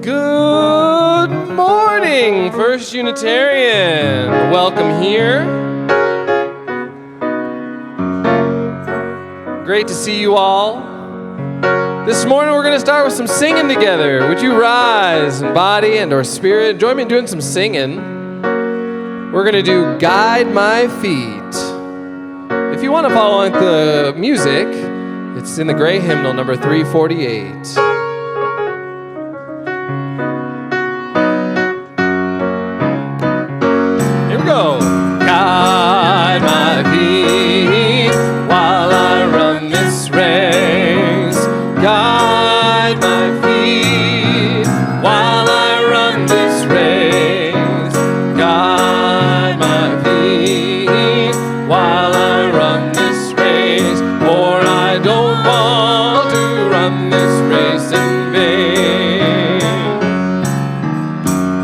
Good morning, First Unitarian. Welcome here. Great to see you all. This morning we're going to start with some singing together. Would you rise in body and or spirit? Join me in doing some singing. We're going to do Guide My Feet. If you want to follow along the music, it's in the gray hymnal number 348. Go. Guide my feet while I run this race. Guide my feet while I run this race. Guide my feet while I run this race. For I don't want to run this race in vain.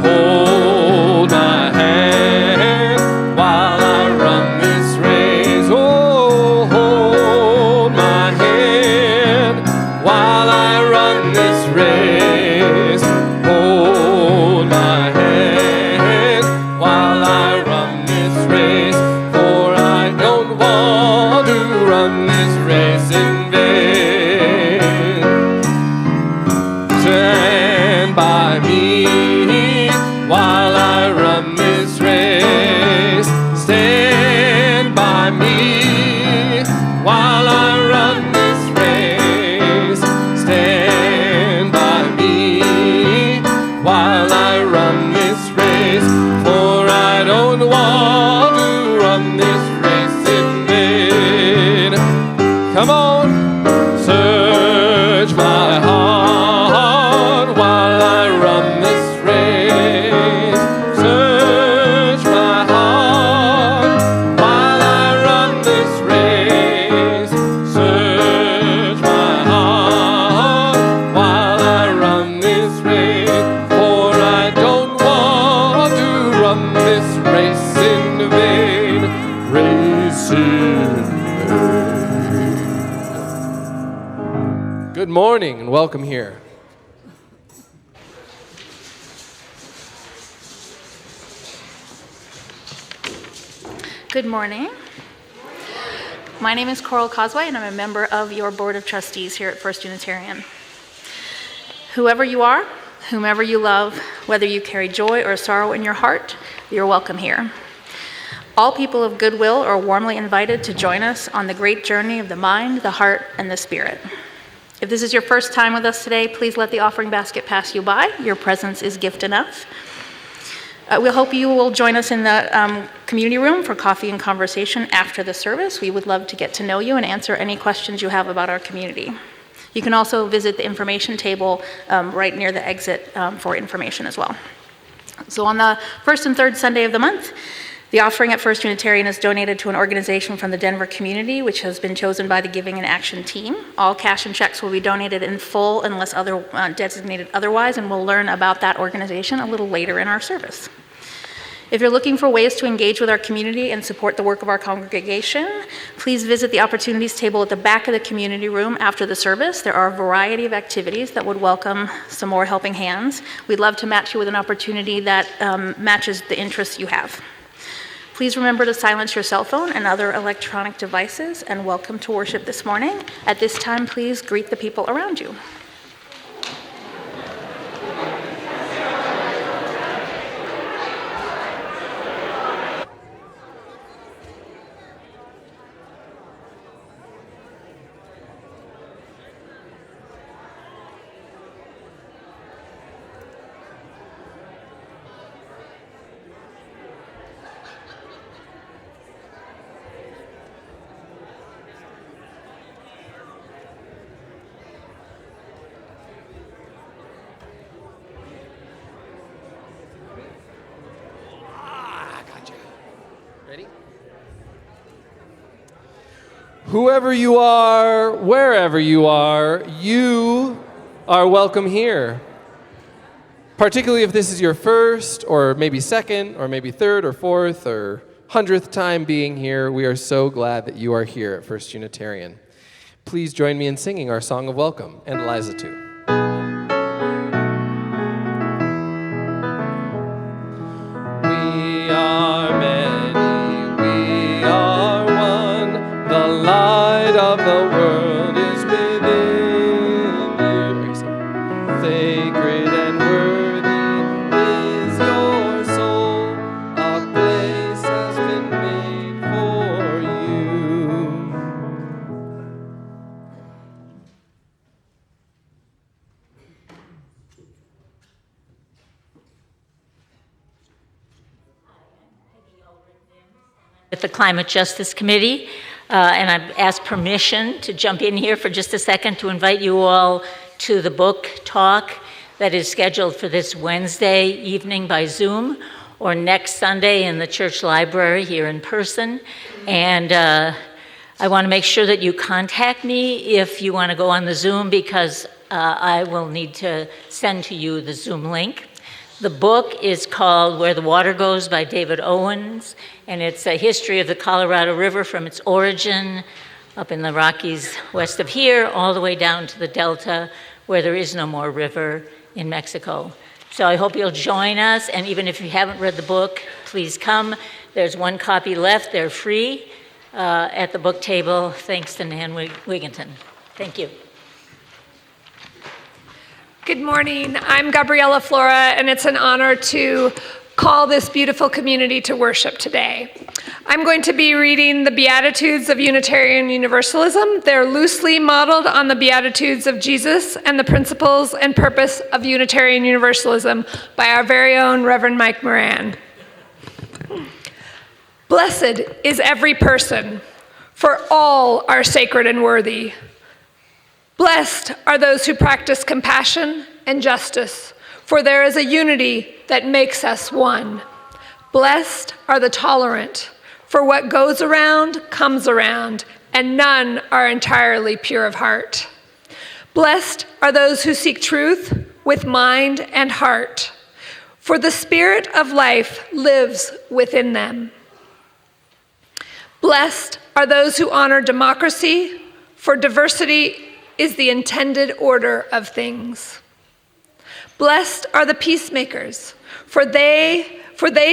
Hold my hand while I run this race. Oh, hold my hand while I run this race. Hold my hand while I run this race. For I don't want to run this race in vain. Stand by me while I run this race. Stand by me while I run this race. Stand by me while I run this race. For I don't want to run this race in vain. Come on, search my heart while I run this race. Search my heart while I run this race. Search my heart while I run this race. For I don't want to run this race in vain. Race in vain. Good morning and welcome here. Good morning. My name is Coral Causeway, and I'm a member of your Board of Trustees here at First Unitarian. Whoever you are, whomever you love, whether you carry joy or sorrow in your heart, you're welcome here. All people of goodwill are warmly invited to join us on the great journey of the mind, the heart, and the spirit. If this is your first time with us today, please let the offering basket pass you by. Your presence is gift enough. We hope you will join us in the community room for coffee and conversation after the service. We would love to get to know you and answer any questions you have about our community. You can also visit the information table right near the exit for information as well. So on the first and third Sunday of the month, the offering at First Unitarian is donated to an organization from the Denver community, which has been chosen by the Giving and Action team. All cash and checks will be donated in full unless designated otherwise, and we'll learn about that organization a little later in our service. If you're looking for ways to engage with our community and support the work of our congregation, please visit the opportunities table at the back of the community room after the service. There are a variety of activities that would welcome some more helping hands. We'd love to match you with an opportunity that matches the interests you have. Please remember to silence your cell phone and other electronic devices, and welcome to worship this morning. At this time, please greet the people around you. Ready? Whoever you are, wherever you are welcome here. Particularly if this is your first, or maybe second, or maybe third, or fourth, or 100th time being here, we are so glad that you are here at First Unitarian. Please join me in singing our song of welcome, and Eliza too. sacred and worthy is your soul. A place has been made for you. With the Climate Justice Committee, and I've asked permission to jump in here for just a second to invite you all to the book talk that is scheduled for this Wednesday evening by Zoom, or next Sunday in the church library here in person. And I want to make sure that you contact me if you want to go on the Zoom, because I will need to send to you the Zoom link. The book is called Where the Water Goes by David Owens, and it's a history of the Colorado River from its origin up in the Rockies west of here, all the way down to the Delta, where there is no more river in Mexico. So I hope you'll join us, and even if you haven't read the book, please come. There's one copy left. They're free at the book table, thanks to Nan Wigginton. Thank you. Good morning. I'm Gabriella Flora, and it's an honor to call this beautiful community to worship today. I'm going to be reading the Beatitudes of Unitarian Universalism. They're loosely modeled on the Beatitudes of Jesus and the principles and purpose of Unitarian Universalism by our very own Reverend Mike Morran. Blessed is every person, for all are sacred and worthy. Blessed are those who practice compassion and justice, for there is a unity that makes us one. Blessed are the tolerant, for what goes around comes around, and none are entirely pure of heart. Blessed are those who seek truth with mind and heart, for the spirit of life lives within them. Blessed are those who honor democracy, for diversity is the intended order of things. Blessed are the peacemakers, for they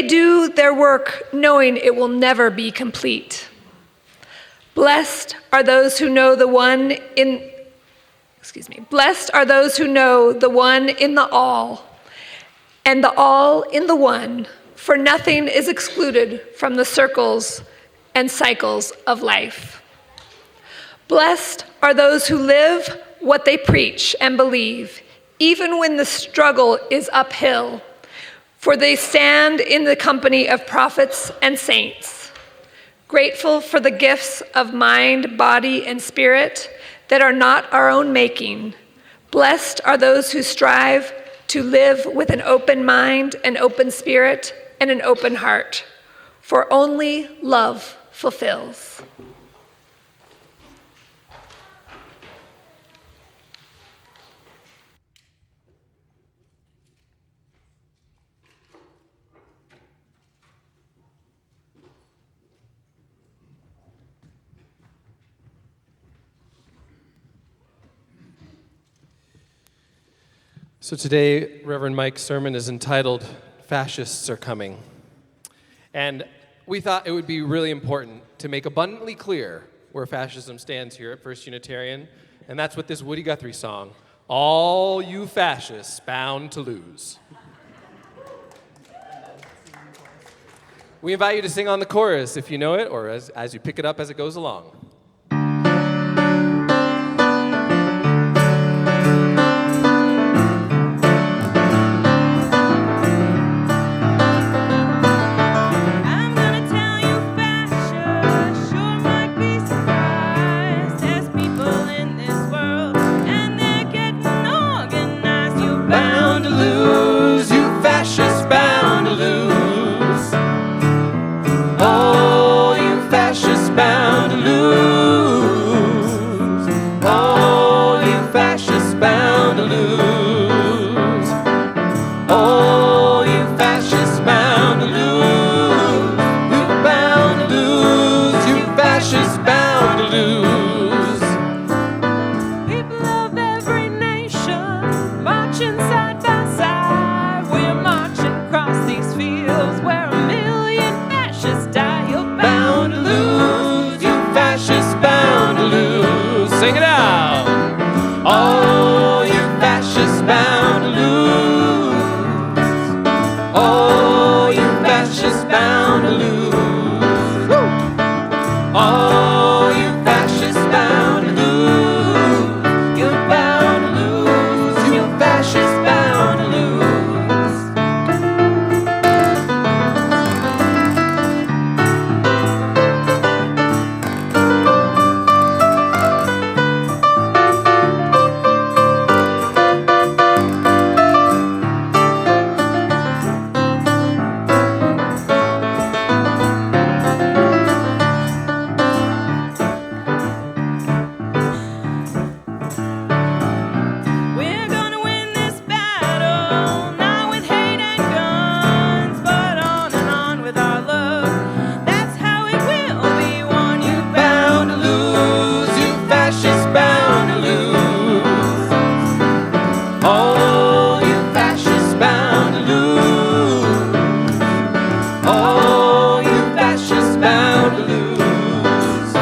do their work knowing it will never be complete. Blessed are those who know the one in Blessed are those who know the one in the all, and the all in the one, for nothing is excluded from the circles and cycles of life. Blessed are those who live what they preach and believe, even when the struggle is uphill, for they stand in the company of prophets and saints, grateful for the gifts of mind, body, and spirit that are not our own making. Blessed are those who strive to live with an open mind, an open spirit, and an open heart, for only love fulfills. So today, Reverend Mike's sermon is entitled, Fascists Are Coming. And we thought it would be really important to make abundantly clear where fascism stands here at First Unitarian, and that's what this Woody Guthrie song, All You Fascists Bound to Lose. We invite you to sing on the chorus if you know it, or as you pick it up as it goes along. Bound to lose. fascists bound to lose. Woo! Oh, you fascists bound to lose. You're bound to lose. You fascists bound to lose. We're gonna win this battle, not with hate and guns, but on with our love. That's how it will be won. You Bound to lose. You fascists bound to lose. Oh, you fascists bound to lose. Oh, you fascists bound to lose.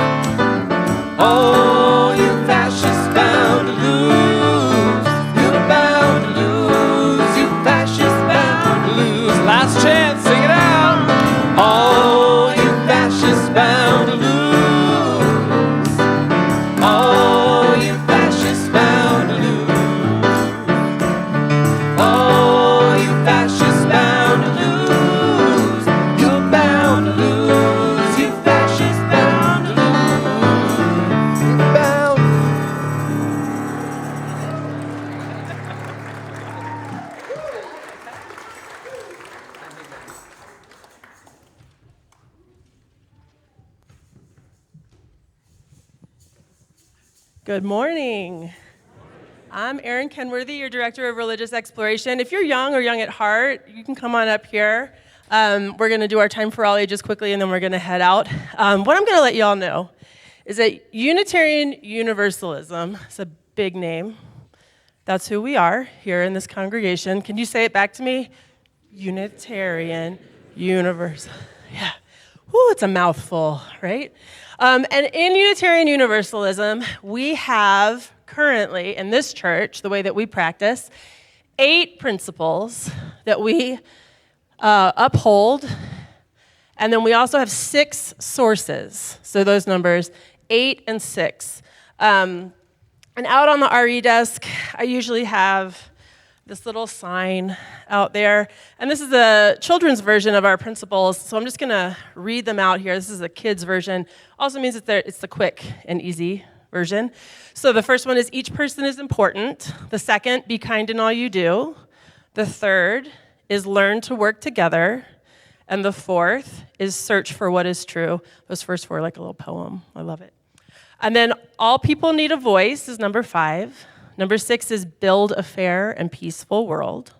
Oh, you fascists bound to lose. You're bound to lose. You fascists bound to lose. Last chance, sing it out. Oh, you fascists bound to lose. Oh, you fascists bound to lose. Oh, you fascists bound to lose. You're bound to lose. You fascists bound to lose. You're bound. Good morning. I'm Erin Kenworthy, your Director of Religious Exploration. If you're young or young at heart, you can come on up here. We're going to do our time for all ages quickly, and then we're going to head out. What I'm going to let you all know is that Unitarian Universalism, it's a big name. That's who we are here in this congregation. Can you say it back to me? Unitarian Universal. Yeah. Whew, it's a mouthful, right? And in Unitarian Universalism, we have currently, in this church, the way that we practice, 8 principles that we uphold, and then we also have 6 sources. So those numbers, 8 and 6. And out on the RE desk, I usually have this little sign out there. And this is a children's version of our principles, so I'm just going to read them out here. This is a kid's version. Also means that it's the quick and easy version. So the first one is each person is important. The second, be kind in all you do. The third is learn to work together. And the fourth is search for what is true. Those first 4 are like a little poem. I love it. And then all people need a voice is number 5. Number 6 is build a fair and peaceful world.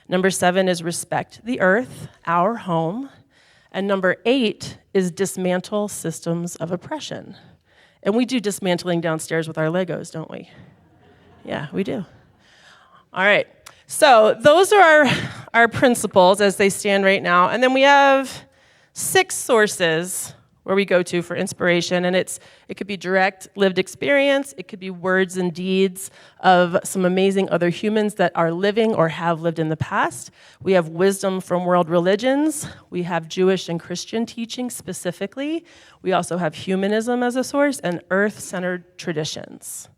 Number 7 is respect the earth, our home. And number 8 is dismantle systems of oppression. And we do dismantling downstairs with our Legos, don't we? Yeah, we do. All right. So those are our principles as they stand right now. And then we have 6 sources where we go to for inspiration, and it could be direct lived experience, it could be words and deeds of some amazing other humans that are living or have lived in the past. We have wisdom from world religions, we have Jewish and Christian teaching specifically, we also have humanism as a source, and earth-centered traditions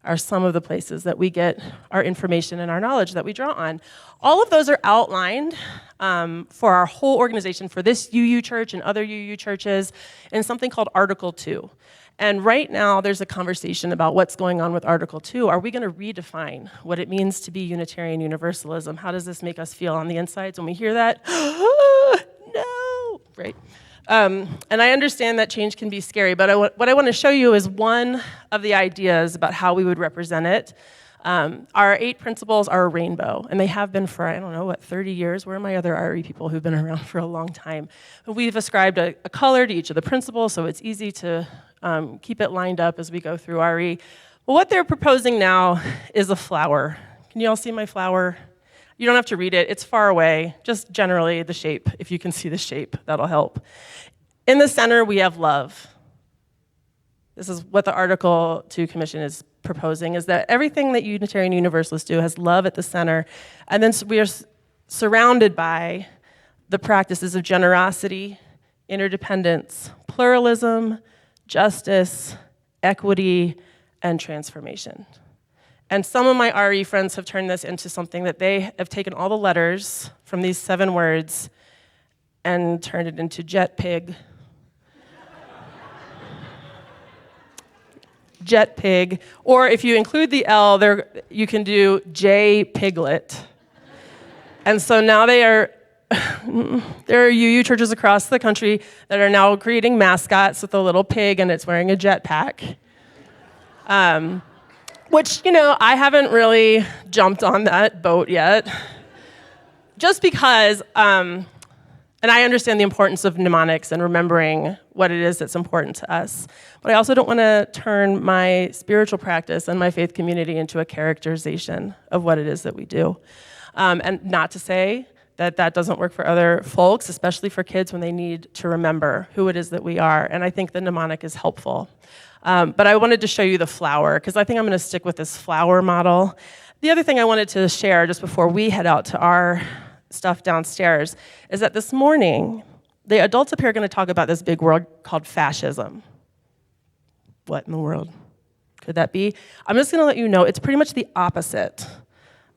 are some of the places that we get our information and our knowledge that we draw on. All of those are outlined for our whole organization, for this UU church and other UU churches, in something called Article 2. And right now, there's a conversation about what's going on with Article 2. Are we going to redefine what it means to be Unitarian Universalism? How does this make us feel on the insides when we hear that? No, right? And I understand that change can be scary, but what I want to show you is one of the ideas about how we would represent it. Our 8 principles are a rainbow, and they have been for, 30 years? Where are my other RE people who've been around for a long time? But we've ascribed a color to each of the principles, so it's easy to keep it lined up as we go through RE. Well, what they're proposing now is a flower. Can you all see my flower? You don't have to read it. It's far away. Just generally the shape. If you can see the shape, that'll help. In the center, we have love. This is what the Article 2 Commission is proposing, is that everything that Unitarian Universalists do has love at the center. And then we are surrounded by the practices of generosity, interdependence, pluralism, justice, equity, and transformation. And some of my RE friends have turned this into something that they have taken all the letters from these 7 words and turned it into jet pig. Jet pig, or if you include the L, there you can do J piglet. And so now there are UU churches across the country that are now creating mascots with a little pig and it's wearing a jetpack. Which, I haven't really jumped on that boat yet. Just because, and I understand the importance of mnemonics and remembering what it is that's important to us. But I also don't want to turn my spiritual practice and my faith community into a characterization of what it is that we do. And not to say that that doesn't work for other folks, especially for kids when they need to remember who it is that we are. And I think the mnemonic is helpful. But I wanted to show you the flower, because I think I'm going to stick with this flower model. The other thing I wanted to share just before we head out to our stuff downstairs is that this morning, the adults up here are going to talk about this big word called fascism. What in the world could that be? I'm just going to let you know it's pretty much the opposite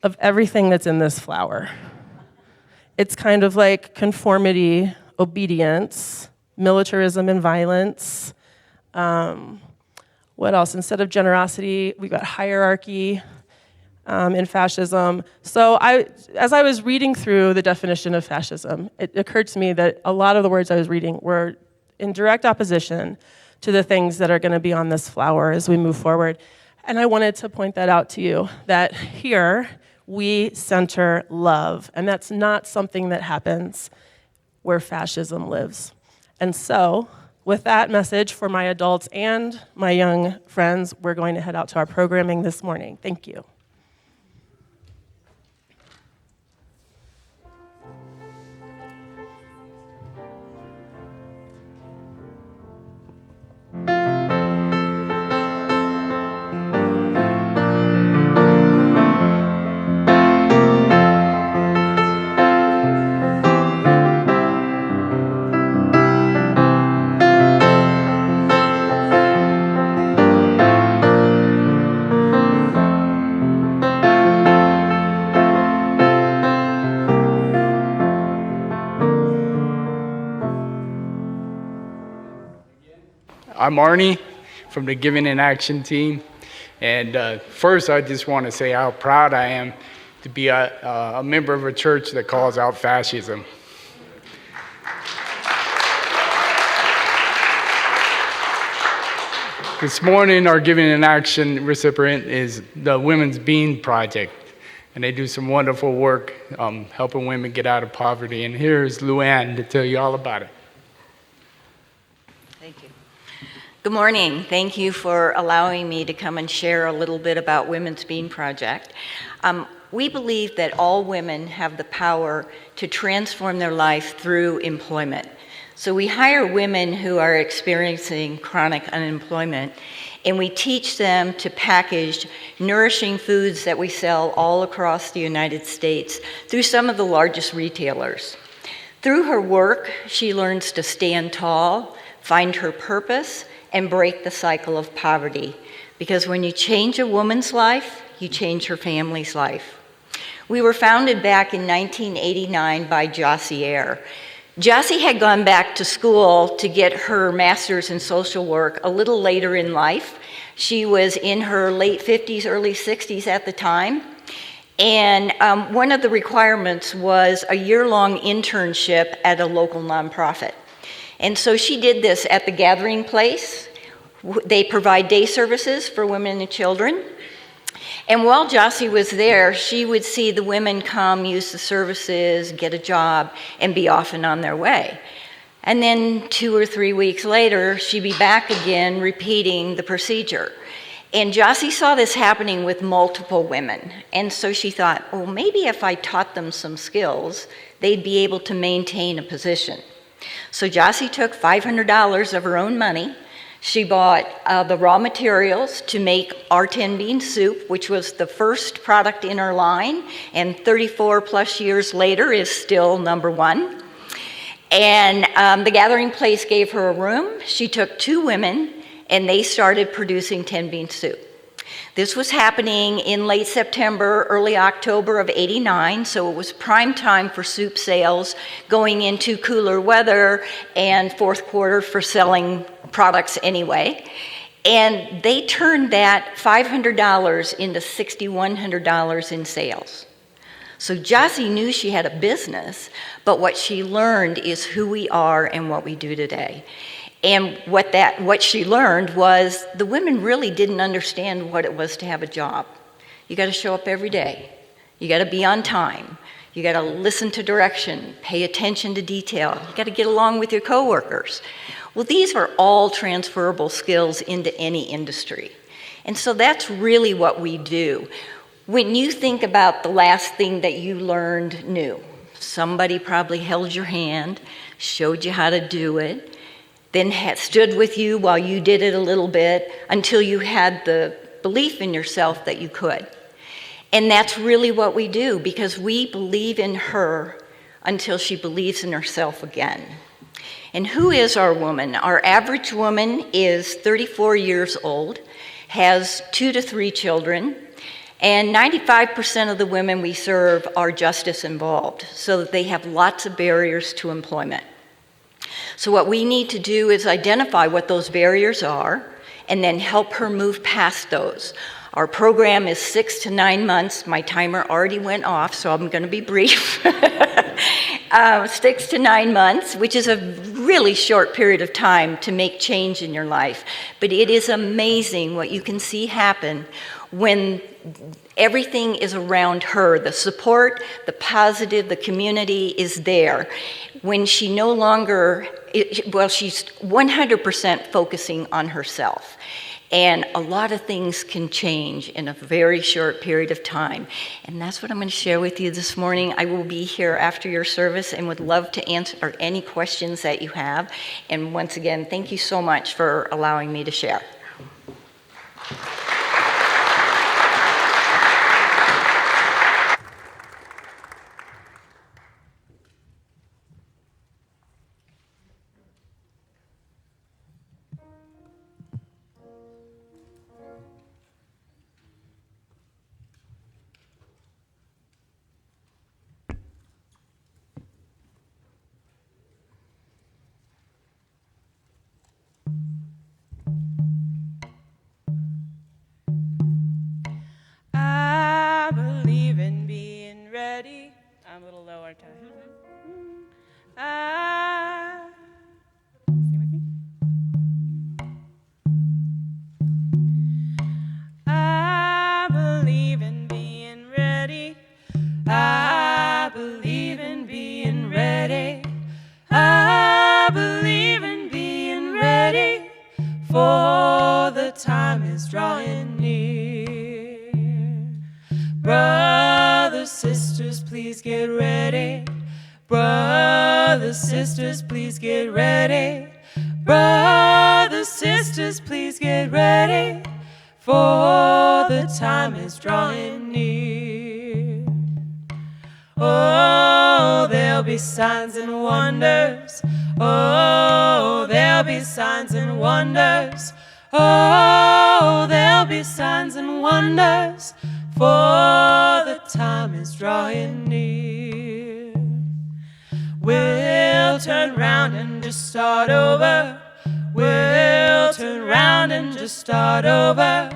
of everything that's in this flower. It's kind of like conformity, obedience, militarism and violence. What else? Instead of generosity, we've got hierarchy in fascism. So as I was reading through the definition of fascism, it occurred to me that a lot of the words I was reading were in direct opposition to the things that are going to be on this flower as we move forward. And I wanted to point that out to you, that here we center love, and that's not something that happens where fascism lives. And so, with that message for my adults and my young friends, we're going to head out to our programming this morning. Thank you. I'm Arnie from the Giving in Action team. And first, I just want to say how proud I am to be a member of a church that calls out fascism. This morning, our Giving in Action recipient is the Women's Bean Project. And they do some wonderful work helping women get out of poverty. And here's Luann to tell you all about it. Thank you. Good morning. Thank you for allowing me to come and share a little bit about Women's Bean Project. We believe that all women have the power to transform their life through employment. So we hire women who are experiencing chronic unemployment, and we teach them to package nourishing foods that we sell all across the United States through some of the largest retailers. Through her work, she learns to stand tall, find her purpose, and break the cycle of poverty. Because when you change a woman's life, you change her family's life. We were founded back in 1989 by Jossie Eyre. Jossie had gone back to school to get her master's in social work a little later in life. She was in her late 50s, early 60s at the time. And one of the requirements was a year-long internship at a local nonprofit. And so she did this at the Gathering Place. They provide day services for women and children. And while Jossie was there, she would see the women come, use the services, get a job, and be off and on their way. And then 2 or 3 weeks later, she'd be back again repeating the procedure. And Jossie saw this happening with multiple women. And so she thought, well, maybe if I taught them some skills, they'd be able to maintain a position. So Jossie took $500 of her own money. She bought the raw materials to make our 10 bean soup, which was the first product in our line, and 34 plus years later is still #1. And the Gathering Place gave her a room. She took 2 women, and they started producing 10-bean soup. This was happening in late September, early October of '89, so it was prime time for soup sales, going into cooler weather and fourth quarter for selling products anyway. And they turned that $500 into $6,100 in sales. So Jossie knew she had a business, but what she learned is who we are and what we do today. And what she learned was the women really didn't understand what it was to have a job. You got to show up every day. You got to be on time. You got to listen to direction, pay attention to detail. You got to get along with your coworkers. Well, these are all transferable skills into any industry. And so that's really what we do. When you think about the last thing that you learned new, somebody probably held your hand, showed you how to do it, then stood with you while you did it a little bit until you had the belief in yourself that you could. And that's really what we do, because we believe in her until she believes in herself again. And who is our woman? Our average woman is 34 years old, has 2 to 3 children, and 95% of the women we serve are justice involved, so that they have lots of barriers to employment. So what we need to do is identify what those barriers are and then help her move past those. Our program is 6 to 9 months. My timer already went off, so I'm going to be brief. 6 to 9 months, which is a really short period of time to make change in your life. But it is amazing what you can see happen when everything is around her. The support, the positive, the community is there. When she no longer, she's 100% focusing on herself. And a lot of things can change in a very short period of time. And that's what I'm going to share with you this morning. I will be here after your service and would love to answer any questions that you have. And once again, thank you so much for allowing me to share. I believe in being ready. I'm a little low, aren't I? Sing with me. I believe in being ready. I believe in being ready. I believe in being ready, for the time is drawing near. Brothers, sisters, please get ready. Brothers, sisters, please get ready. Brothers, sisters, please get ready, for the time is drawing near. Oh, there'll be signs and wonders. Oh, there'll be signs and wonders. Oh, there'll be signs and wonders, for the time is drawing near. We'll turn round and just start over. We'll turn round and just start over.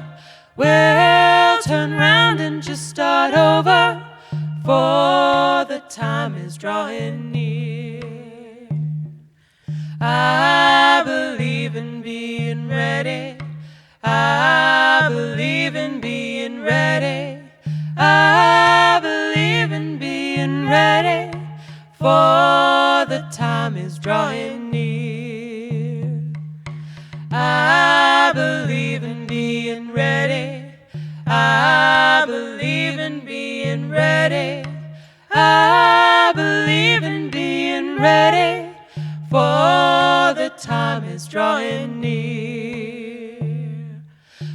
We'll turn round and just start over, for the time is drawing near. I believe in being ready. I believe in being ready. I believe in being ready, for the time is drawing near. I believe in being ready. I believe in being ready. I believe in being ready, for the time is drawing near.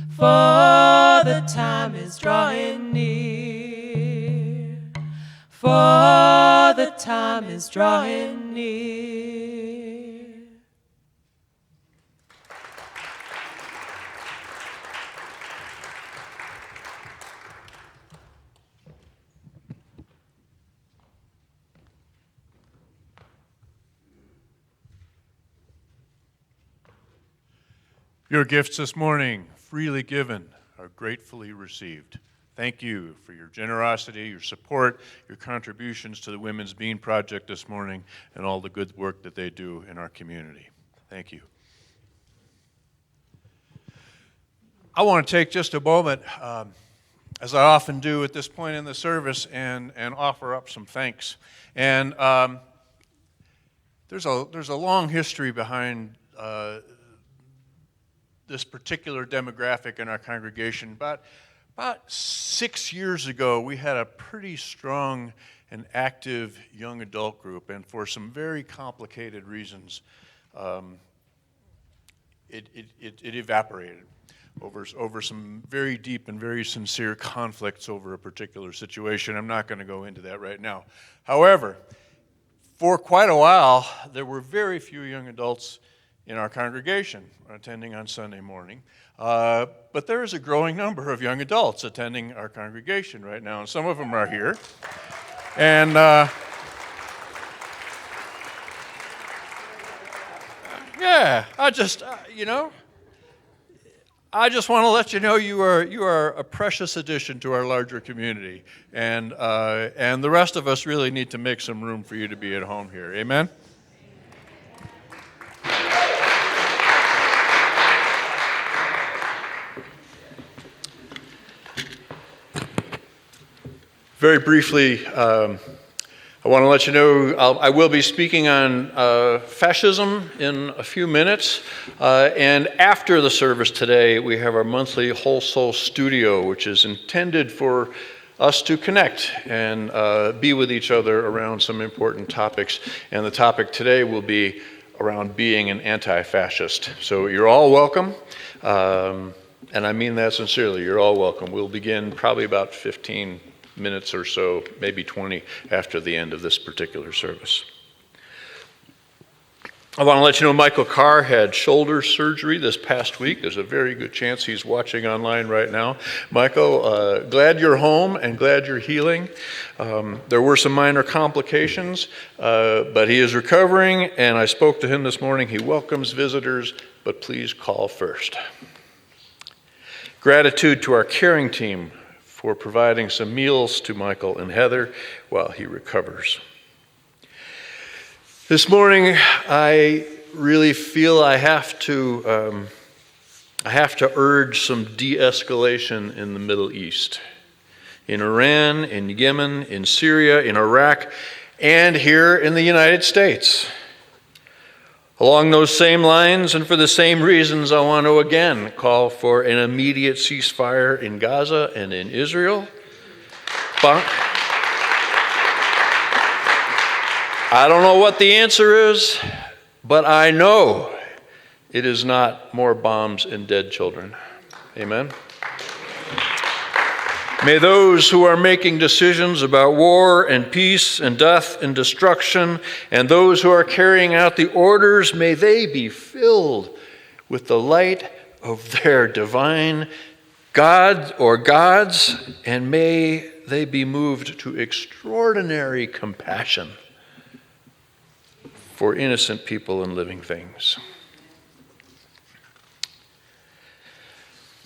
For the time is drawing near. For the time is drawing near. Your gifts this morning, freely given, are gratefully received. Thank you for your generosity, your support, your contributions to the Women's Bean Project this morning, and all the good work that they do in our community. Thank you. I want to take just a moment, as I often do at this point in the service, and offer up some thanks. And there's a long history behind this particular demographic in our congregation. About 6 years ago, we had a pretty strong and active young adult group, and for some very complicated reasons, it evaporated over some very deep and very sincere conflicts over a particular situation. I'm not going to go into that right now. However, for quite a while, there were very few young adults in our congregation attending on Sunday morning. But there is a growing number of young adults attending our congregation right now, and some of them are here. And yeah, I just want to let you know you are a precious addition to our larger community, and the rest of us really need to make some room for you to be at home here. Amen? Very briefly, I want to let you know I will be speaking on fascism in a few minutes. And after the service today, we have our monthly Whole Soul Studio, which is intended for us to connect and be with each other around some important topics. And the topic today will be around being an anti-fascist. So you're all welcome. And I mean that sincerely. You're all welcome. We'll begin probably about 15 minutes or so, maybe 20, after the end of this particular service. I want to let you know Michael Carr had shoulder surgery this past week. There's a very good chance he's watching online right now. Michael, glad you're home and glad you're healing. There were some minor complications, but he is recovering, and I spoke to him this morning. He welcomes visitors, but please call first. Gratitude to our caring team for providing some meals to Michael and Heather while he recovers. This morning, I really feel I have to urge some de-escalation in the Middle East. In Iran, in Yemen, in Syria, in Iraq, and here in the United States. Along those same lines and for the same reasons, I want to again call for an immediate ceasefire in Gaza and in Israel. I don't know what the answer is, but I know it is not more bombs and dead children. Amen. May those who are making decisions about war and peace and death and destruction, and those who are carrying out the orders, may they be filled with the light of their divine God or gods, and may they be moved to extraordinary compassion for innocent people and living things.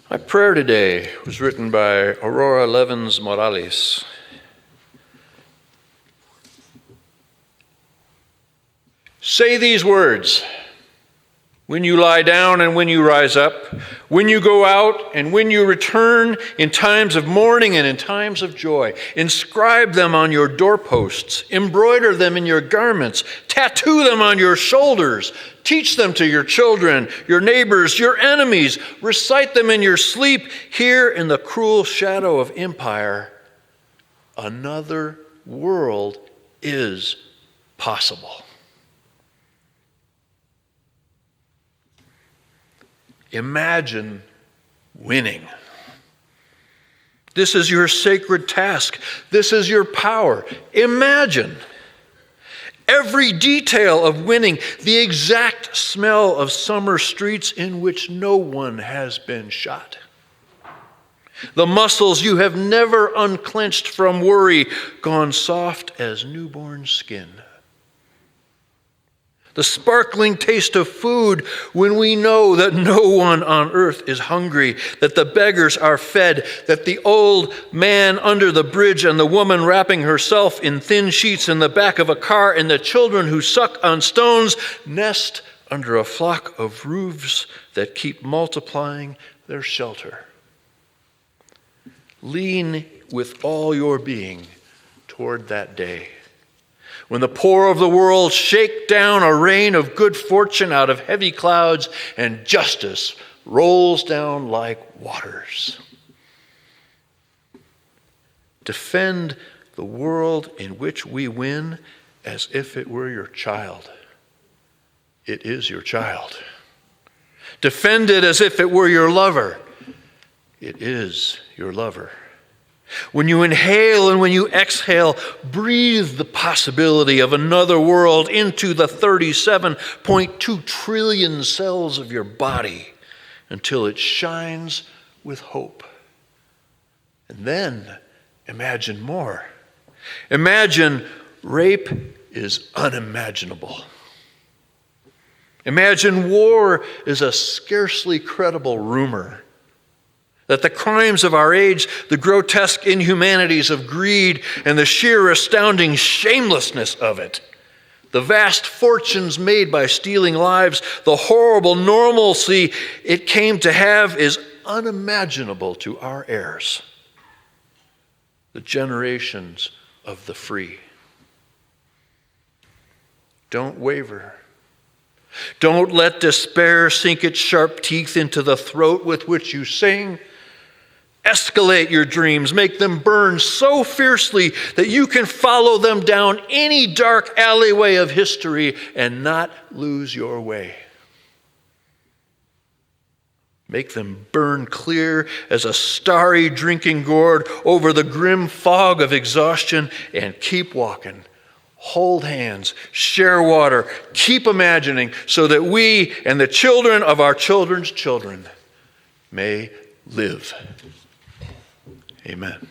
My prayer today was written by Aurora Levins Morales. Say these words when you lie down and when you rise up, when you go out and when you return, in times of mourning and in times of joy. Inscribe them on your doorposts, embroider them in your garments, tattoo them on your shoulders, teach them to your children, your neighbors, your enemies, recite them in your sleep. Here in the cruel shadow of empire, another world is possible. Imagine winning. This is your sacred task. This is your power. Imagine every detail of winning, the exact smell of summer streets in which no one has been shot. The muscles you have never unclenched from worry, gone soft as newborn skin. the sparkling taste of food when we know that no one on earth is hungry, that the beggars are fed, that the old man under the bridge and the woman wrapping herself in thin sheets in the back of a car and the children who suck on stones nest under a flock of roofs that keep multiplying their shelter. Lean with all your being toward that day, when the poor of the world shake down a rain of good fortune out of heavy clouds and justice rolls down like waters. Defend the world in which we win as if it were your child. It is your child. Defend it as if it were your lover. It is your lover. When you inhale and when you exhale, breathe the possibility of another world into the 37.2 trillion cells of your body until it shines with hope. And then imagine more. Imagine rape is unimaginable. Imagine war is a scarcely credible rumor. That the crimes of our age, the grotesque inhumanities of greed, and the sheer astounding shamelessness of it, the vast fortunes made by stealing lives, the horrible normalcy it came to have is unimaginable to our heirs, the generations of the free. Don't waver. Don't let despair sink its sharp teeth into the throat with which you sing. Escalate your dreams, make them burn so fiercely that you can follow them down any dark alleyway of history and not lose your way. Make them burn clear as a starry drinking gourd over the grim fog of exhaustion, and keep walking. Hold hands, share water, keep imagining so that we and the children of our children's children may live. Amen.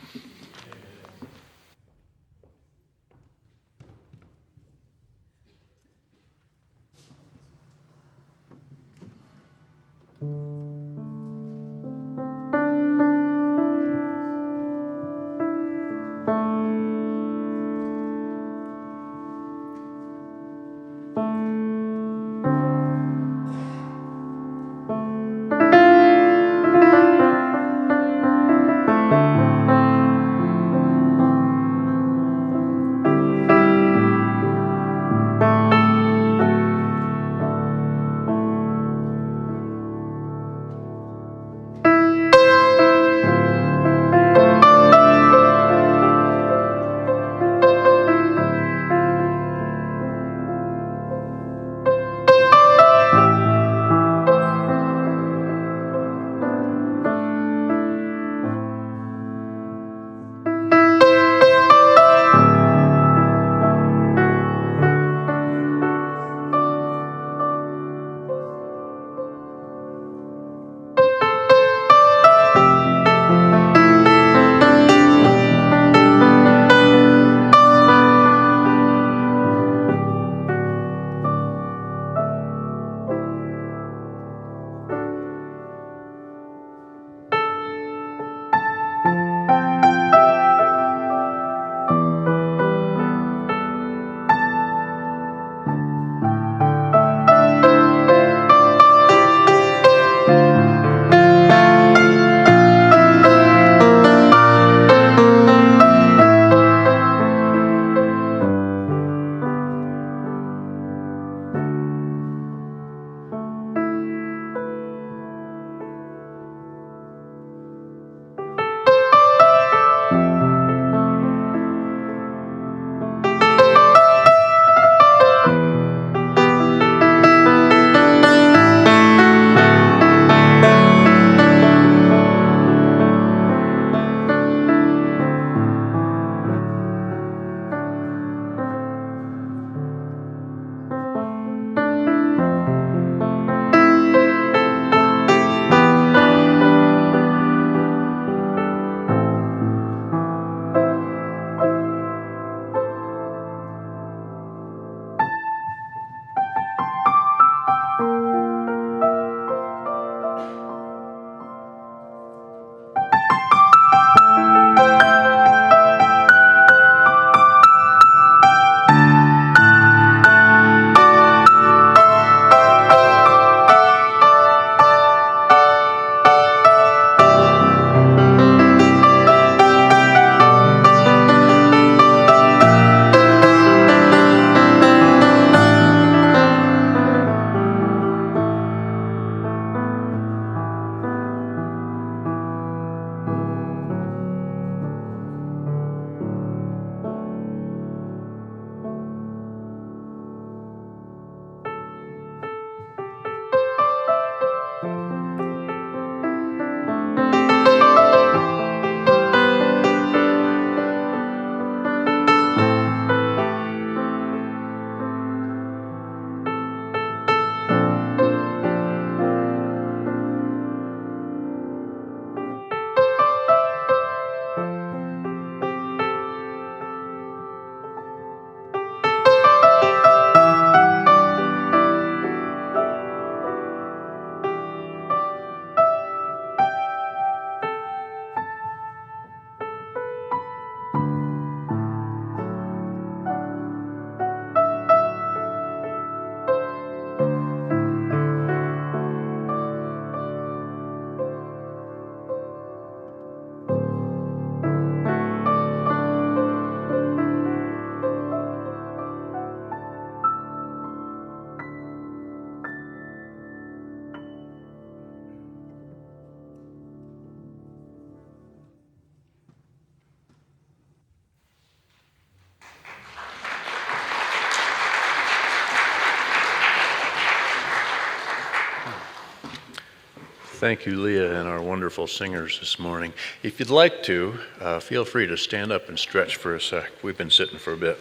Thank you, Leah, and our wonderful singers this morning. If you'd like to, feel free to stand up and stretch for a sec. We've been sitting for a bit.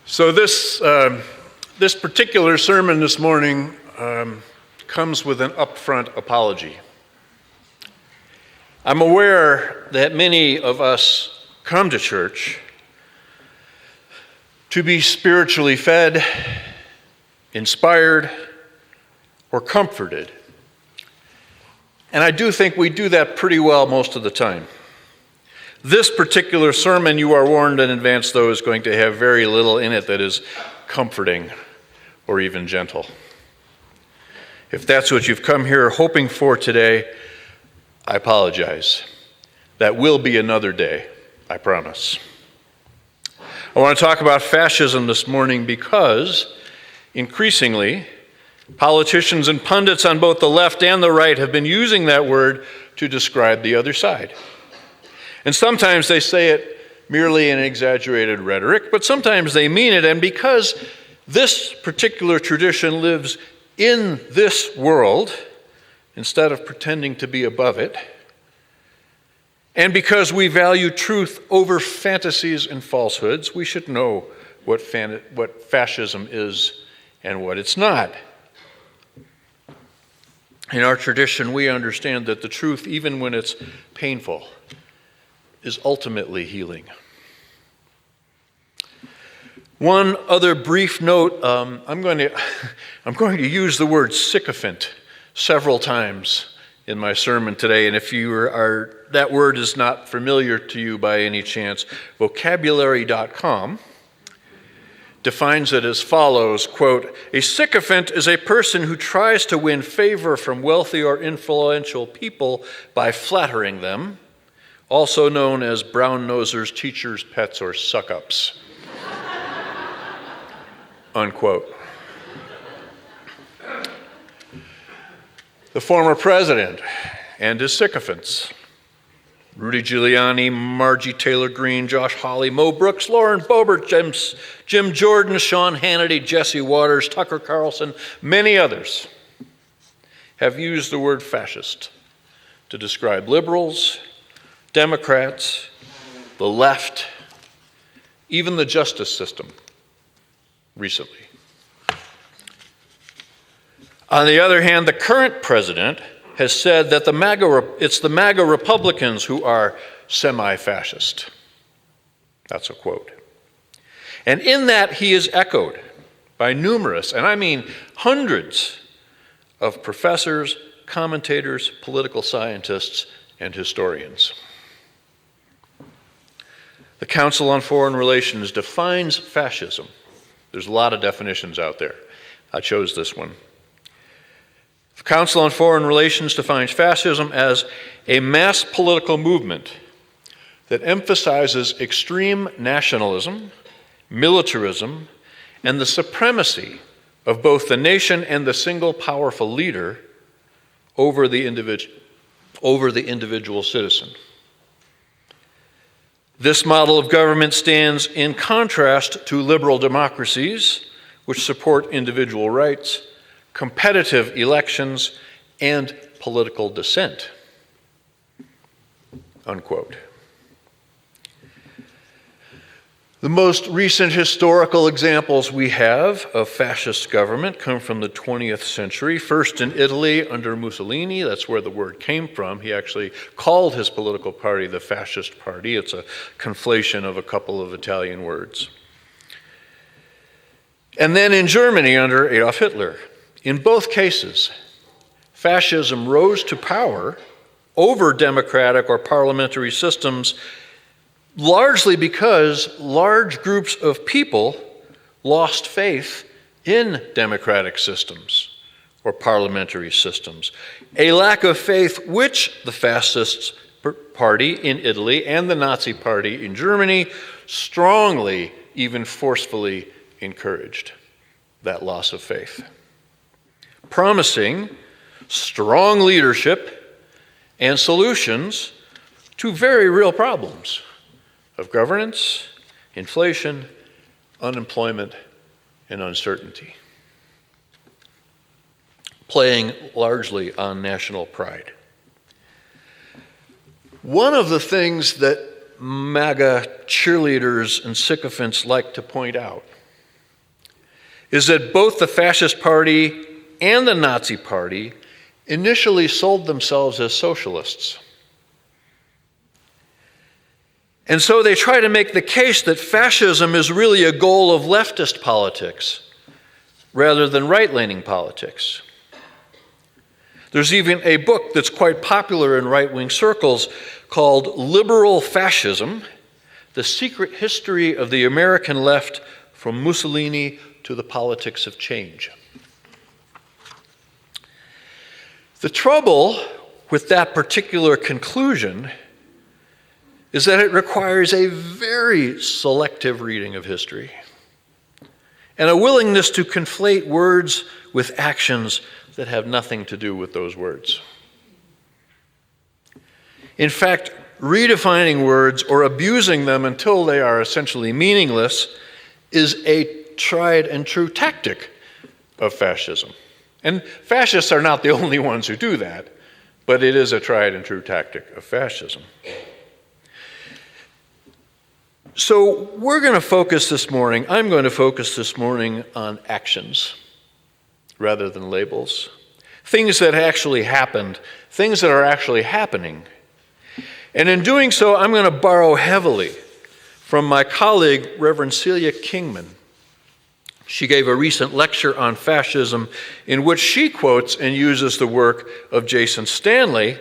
So this particular sermon this morning comes with an upfront apology. I'm aware that many of us come to church to be spiritually fed, inspired, or comforted. And I do think we do that pretty well most of the time. This particular sermon, you are warned in advance, though, is going to have very little in it that is comforting or even gentle. If that's what you've come here hoping for today, I apologize. That will be another day, I promise. I want to talk about fascism this morning because, increasingly, politicians and pundits on both the left and the right have been using that word to describe the other side. And sometimes they say it merely in exaggerated rhetoric, but sometimes they mean it. And because this particular tradition lives in this world, instead of pretending to be above it, and because we value truth over fantasies and falsehoods, we should know what fascism is and what it's not. In our tradition, we understand that the truth, even when it's painful, is ultimately healing. One other brief note, I'm going to use the word sycophant several times in my sermon today, and if that word is not familiar to you by any chance, vocabulary.com defines it as follows, quote, "A sycophant is a person who tries to win favor from wealthy or influential people by flattering them, also known as brown-nosers, teachers' pets, or suck-ups." Unquote. The former president and his sycophants, Rudy Giuliani, Margie Taylor Greene, Josh Hawley, Mo Brooks, Lauren Boebert, Jim Jordan, Sean Hannity, Jesse Waters, Tucker Carlson, many others have used the word fascist to describe liberals, Democrats, the left, even the justice system recently. On the other hand, the current president has said that it's the MAGA Republicans who are semi-fascist. That's a quote. And in that, he is echoed by numerous, and I mean hundreds, of professors, commentators, political scientists, and historians. The Council on Foreign Relations defines fascism. There's a lot of definitions out there. I chose this one. The Council on Foreign Relations defines fascism as a mass political movement that emphasizes extreme nationalism, militarism, and the supremacy of both the nation and the single powerful leader over the individual citizen. This model of government stands in contrast to liberal democracies, which support individual rights, competitive elections, and political dissent. Unquote. The most recent historical examples we have of fascist government come from the 20th century, first in Italy under Mussolini. That's where the word came from. He actually called his political party the Fascist Party. It's a conflation of a couple of Italian words. And then in Germany under Adolf Hitler. In both cases, fascism rose to power over democratic or parliamentary systems largely because large groups of people lost faith in democratic systems or parliamentary systems. A lack of faith which the fascist party in Italy and the Nazi party in Germany strongly, even forcefully encouraged that loss of faith, promising strong leadership and solutions to very real problems of governance, inflation, unemployment, and uncertainty, playing largely on national pride. One of the things that MAGA cheerleaders and sycophants like to point out is that both the Fascist Party and the Nazi Party initially sold themselves as socialists. And so they try to make the case that fascism is really a goal of leftist politics rather than right-leaning politics. There's even a book that's quite popular in right-wing circles called Liberal Fascism: The Secret History of the American Left from Mussolini to the Politics of Change. The trouble with that particular conclusion is that it requires a very selective reading of history and a willingness to conflate words with actions that have nothing to do with those words. In fact, redefining words or abusing them until they are essentially meaningless is a tried and true tactic of fascism. And fascists are not the only ones who do that, but it is a tried and true tactic of fascism. So I'm going to focus this morning on actions rather than labels. Things that actually happened, things that are actually happening. And in doing so, I'm going to borrow heavily from my colleague, Reverend Celia Kingman. She gave a recent lecture on fascism in which she quotes and uses the work of Jason Stanley,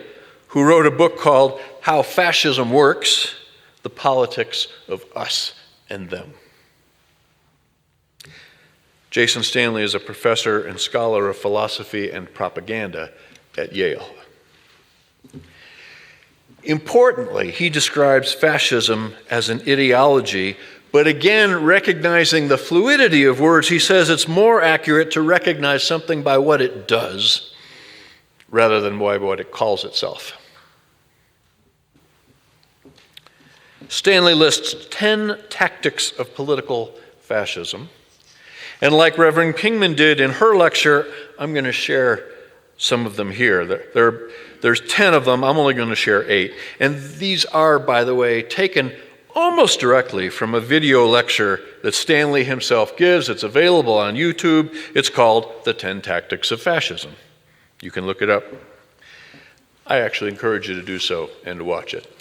who wrote a book called How Fascism Works: The Politics of Us and Them. Jason Stanley is a professor and scholar of philosophy and propaganda at Yale. Importantly, he describes fascism as an ideology, but again, recognizing the fluidity of words, he says it's more accurate to recognize something by what it does rather than by what it calls itself. Stanley lists 10 tactics of political fascism. And like Reverend Kingman did in her lecture, I'm going to share some of them here. There's 10 of them. I'm only going to share 8. And these are, by the way, taken almost directly from a video lecture that Stanley himself gives. It's available on YouTube. It's called The 10 Tactics of Fascism. You can look it up. I actually encourage you to do so and to watch it.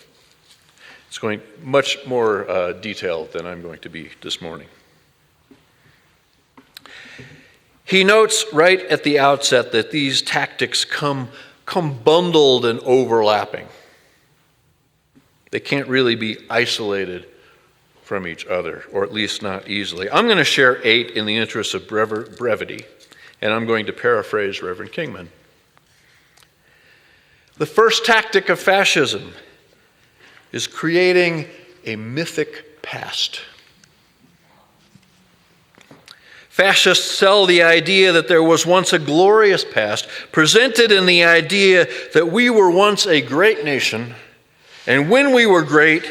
It's going much more detailed than I'm going to be this morning. He notes right at the outset that these tactics come bundled and overlapping. They can't really be isolated from each other, or at least not easily. I'm going to share 8 in the interest of brevity, and I'm going to paraphrase Reverend Kingman. The first tactic of fascism is creating a mythic past. Fascists sell the idea that there was once a glorious past, presented in the idea that we were once a great nation, and when we were great,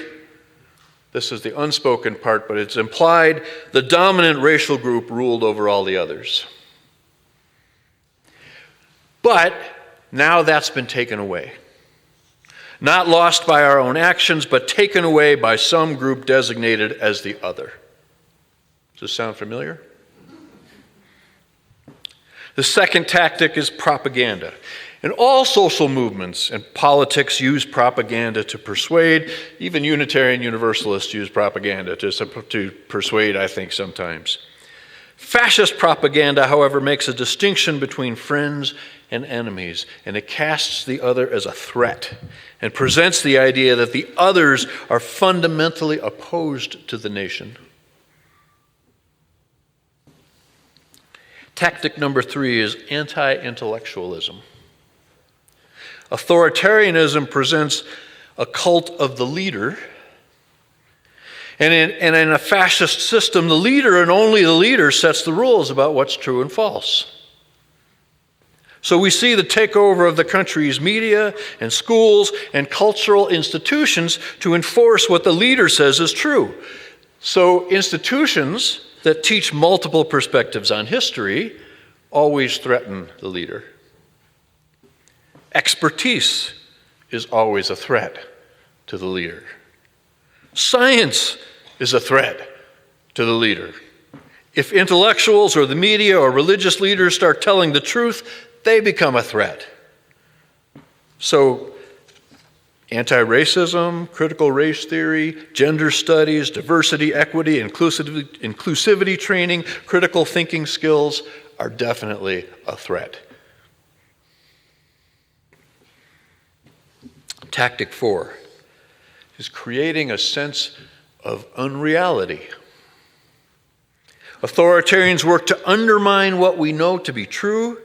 this is the unspoken part, but it's implied, the dominant racial group ruled over all the others. But now that's been taken away. Not lost by our own actions, but taken away by some group designated as the other. Does this sound familiar? The second tactic is propaganda. And all social movements and politics use propaganda to persuade. Even Unitarian Universalists use propaganda to persuade, I think, sometimes. Fascist propaganda, however, makes a distinction between friends and enemies, and it casts the other as a threat and presents the idea that the others are fundamentally opposed to the nation. Tactic number 3 is anti-intellectualism. Authoritarianism presents a cult of the leader. And in a fascist system, the leader and only the leader sets the rules about what's true and false. So we see the takeover of the country's media and schools and cultural institutions to enforce what the leader says is true. So institutions that teach multiple perspectives on history always threaten the leader. Expertise is always a threat to the leader. Science is a threat to the leader. If intellectuals or the media or religious leaders start telling the truth, they become a threat. So, anti-racism, critical race theory, gender studies, diversity, equity, inclusivity training, critical thinking skills are definitely a threat. Tactic 4 is creating a sense of unreality. Authoritarians work to undermine what we know to be true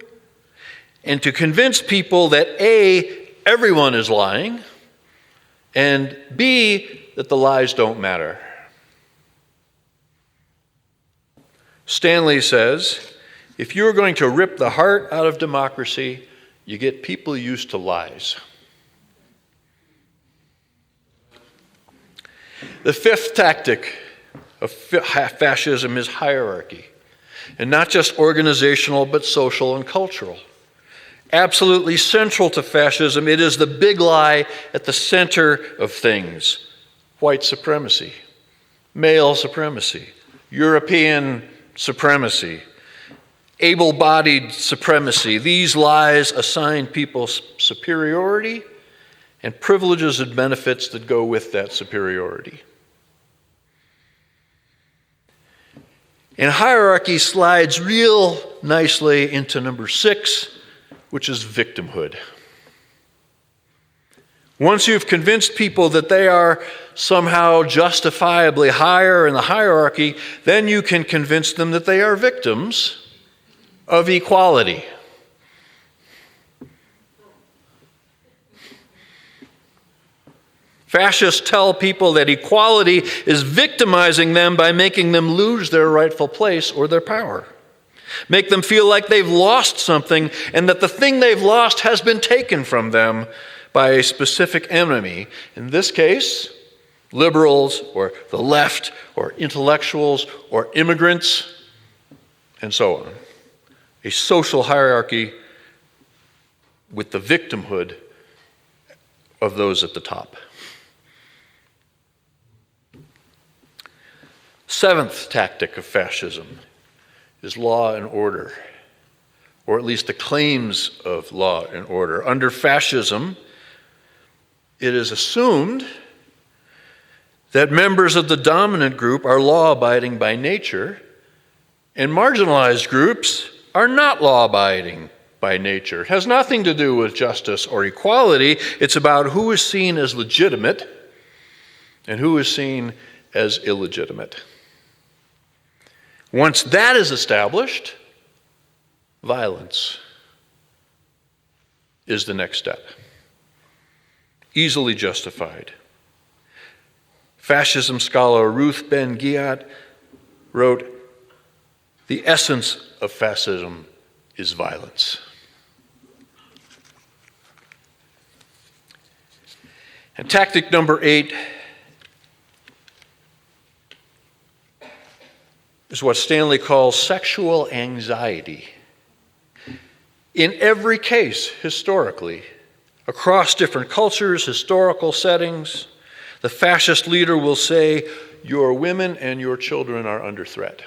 and to convince people that A, everyone is lying, and B, that the lies don't matter. Stanley says, if you're going to rip the heart out of democracy, you get people used to lies. The fifth tactic of fascism is hierarchy, and not just organizational, but social and cultural. Absolutely central to fascism, it is the big lie at the center of things. White supremacy, male supremacy, European supremacy, able-bodied supremacy. These lies assign people superiority and privileges and benefits that go with that superiority. And hierarchy slides real nicely into number 6, which is victimhood. Once you've convinced people that they are somehow justifiably higher in the hierarchy, then you can convince them that they are victims of equality. Fascists tell people that equality is victimizing them by making them lose their rightful place or their power. Make them feel like they've lost something and that the thing they've lost has been taken from them by a specific enemy. In this case, liberals or the left or intellectuals or immigrants and so on. A social hierarchy with the victimhood of those at the top. Seventh tactic of fascism is law and order, or at least the claims of law and order. Under fascism, it is assumed that members of the dominant group are law-abiding by nature, and marginalized groups are not law-abiding by nature. It has nothing to do with justice or equality. It's about who is seen as legitimate and who is seen as illegitimate. Once that is established, violence is the next step. Easily justified. Fascism scholar Ruth Ben-Ghiat wrote, "The essence of fascism is violence." And tactic number 8 is what Stanley calls sexual anxiety. In every case, historically, across different cultures, historical settings, the fascist leader will say, your women and your children are under threat.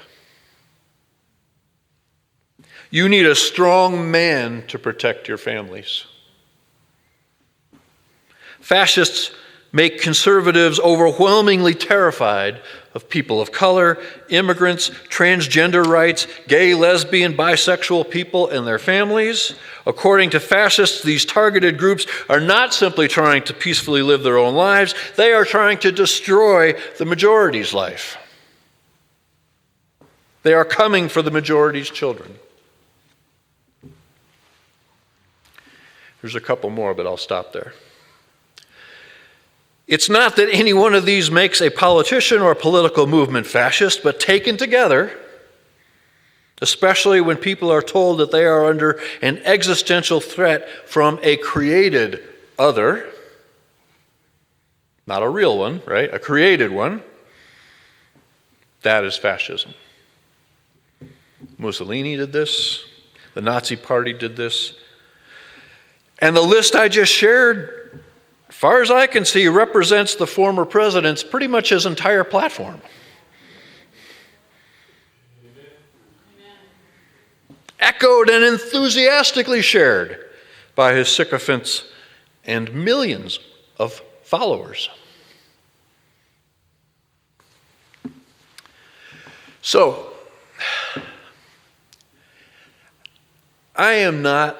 You need a strong man to protect your families. Fascists make conservatives overwhelmingly terrified of people of color, immigrants, transgender rights, gay, lesbian, bisexual people and their families. According to fascists, these targeted groups are not simply trying to peacefully live their own lives, they are trying to destroy the majority's life. They are coming for the majority's children. There's a couple more, but I'll stop there. It's not that any one of these makes a politician or a political movement fascist, but taken together, especially when people are told that they are under an existential threat from a created other. Not a real one, right? A created one. That is fascism. Mussolini did this. The Nazi Party did this. And the list I just shared, as far as I can see, represents the former president's pretty much his entire platform. Echoed and enthusiastically shared by his sycophants and millions of followers. So, I am not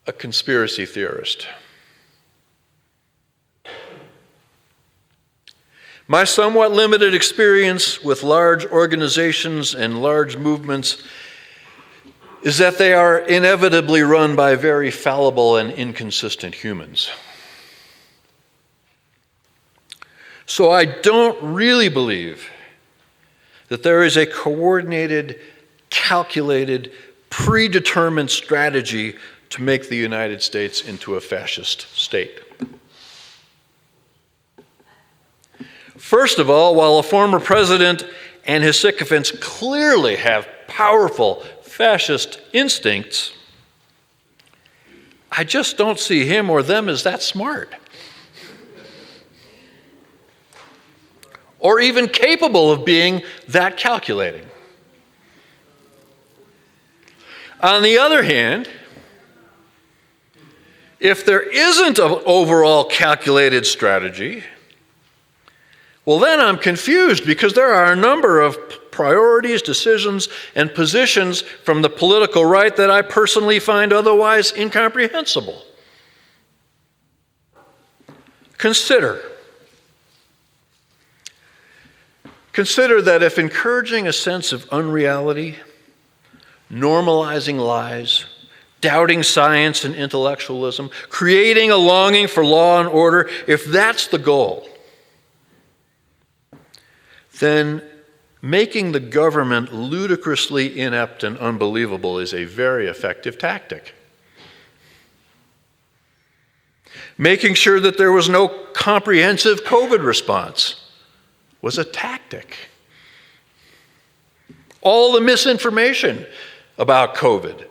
a conspiracy theorist. My somewhat limited experience with large organizations and large movements is that they are inevitably run by very fallible and inconsistent humans. So I don't really believe that there is a coordinated, calculated, predetermined strategy to make the United States into a fascist state. First of all, while a former president and his sycophants clearly have powerful fascist instincts, I just don't see him or them as that smart. Or even capable of being that calculating. On the other hand, if there isn't an overall calculated strategy, well, then I'm confused because there are a number of priorities, decisions, and positions from the political right that I personally find otherwise incomprehensible. Consider that if encouraging a sense of unreality, normalizing lies, doubting science and intellectualism, creating a longing for law and order, if that's the goal, then making the government ludicrously inept and unbelievable is a very effective tactic. Making sure that there was no comprehensive COVID response was a tactic. All the misinformation about COVID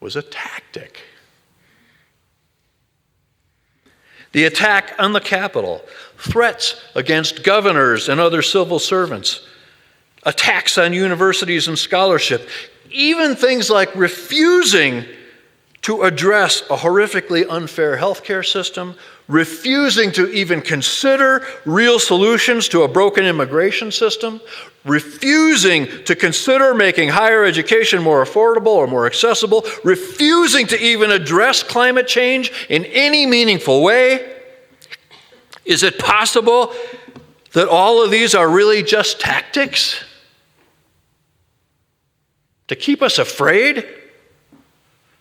was a tactic. The attack on the Capitol, threats against governors and other civil servants, attacks on universities and scholarship, even things like refusing to address a horrifically unfair healthcare system, refusing to even consider real solutions to a broken immigration system, refusing to consider making higher education more affordable or more accessible, refusing to even address climate change in any meaningful way. Is it possible that all of these are really just tactics to keep us afraid?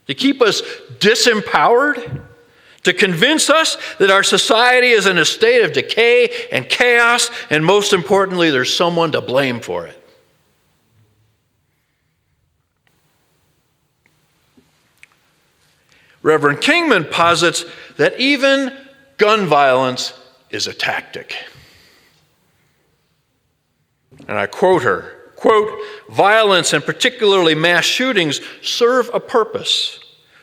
To keep us disempowered? To convince us that our society is in a state of decay and chaos, and most importantly, there's someone to blame for it. Reverend Kingman posits that even gun violence is a tactic. And I quote her, quote, "Violence and particularly mass shootings serve a purpose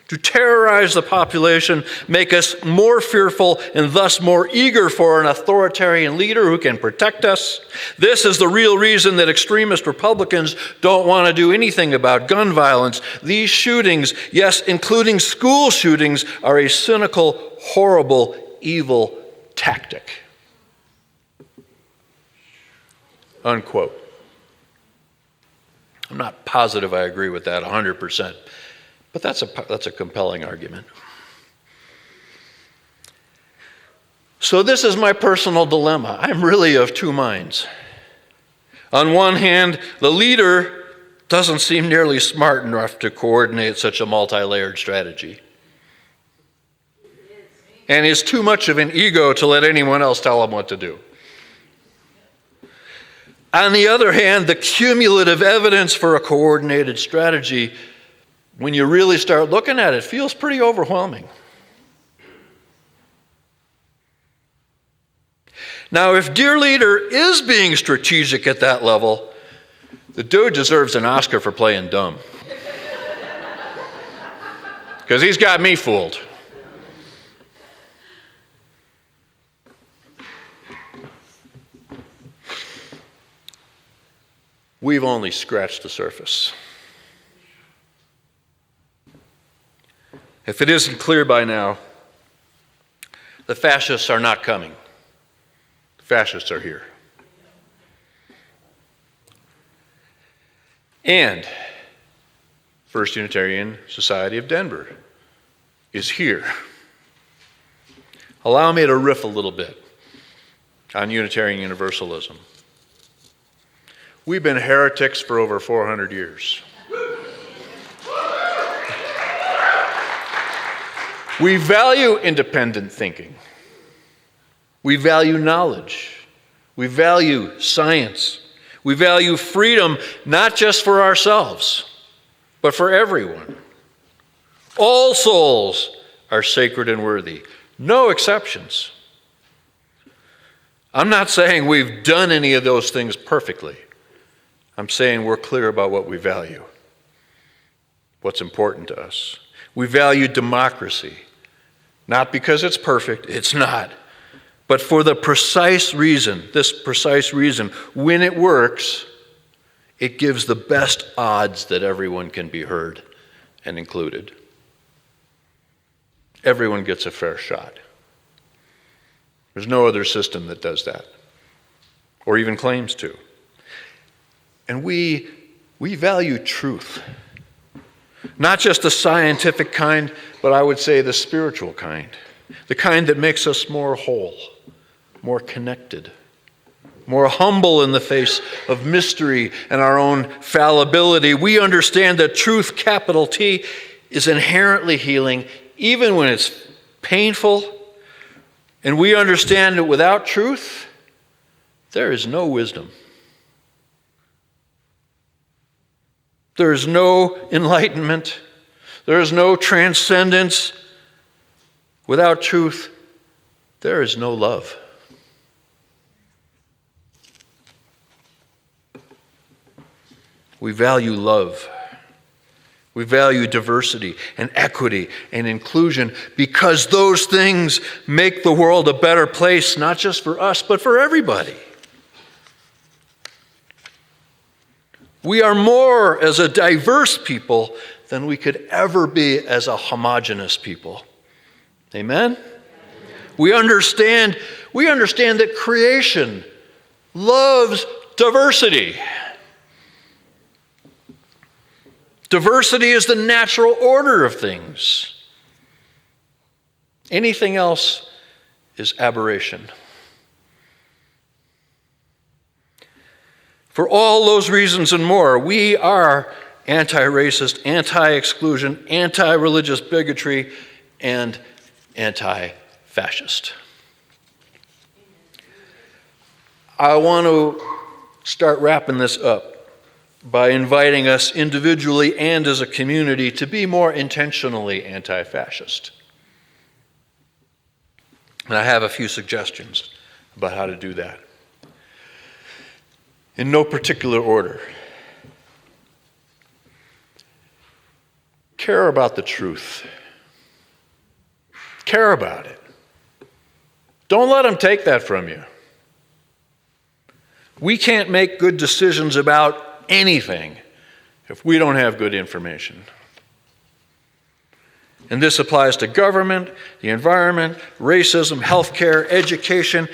to terrorize the population, make us more fearful and thus more eager for an authoritarian leader who can protect us. This is the real reason that extremist Republicans don't want to do anything about gun violence. These shootings, yes, including school shootings, are a cynical, horrible, evil tactic." Unquote. I'm not positive I agree with that 100%. But that's a compelling argument. So this is my personal dilemma. I'm really of two minds. On one hand, the leader doesn't seem nearly smart enough to coordinate such a multi-layered strategy. And is too much of an ego to let anyone else tell him what to do. On the other hand, the cumulative evidence for a coordinated strategy, when you really start looking at it, feels pretty overwhelming. Now, if Dear Leader is being strategic at that level, the dude deserves an Oscar for playing dumb. Because he's got me fooled. We've only scratched the surface. If it isn't clear by now, the fascists are not coming. The fascists are here. And First Unitarian Society of Denver is here. Allow me to riff a little bit on Unitarian Universalism. We've been heretics for over 400 years. We value independent thinking. We value knowledge. We value science. We value freedom, not just for ourselves, but for everyone. All souls are sacred and worthy, no exceptions. I'm not saying we've done any of those things perfectly. I'm saying we're clear about what we value, what's important to us. We value democracy, not because it's perfect, it's not, but for the precise reason, this precise reason, when it works, it gives the best odds that everyone can be heard and included. Everyone gets a fair shot. There's no other system that does that, or even claims to. And we value truth. Not just the scientific kind, but I would say the spiritual kind. The kind that makes us more whole, more connected, more humble in the face of mystery and our own fallibility. We understand that truth, capital T, is inherently healing, even when it's painful. And we understand that without truth, there is no wisdom. There is no enlightenment. There is no transcendence. Without truth, there is no love. We value love. We value diversity and equity and inclusion because those things make the world a better place, not just for us, but for everybody. We are more as a diverse people than we could ever be as a homogeneous people. Amen? We understand that creation loves diversity. Diversity is the natural order of things. Anything else is aberration. For all those reasons and more, we are anti-racist, anti-exclusion, anti-religious bigotry, and anti-fascist. I want to start wrapping this up by inviting us individually and as a community to be more intentionally anti-fascist. And I have a few suggestions about how to do that. In no particular order. Care about the truth. Care about it. Don't let them take that from you. We can't make good decisions about anything if we don't have good information. And this applies to government, the environment, racism, healthcare, education,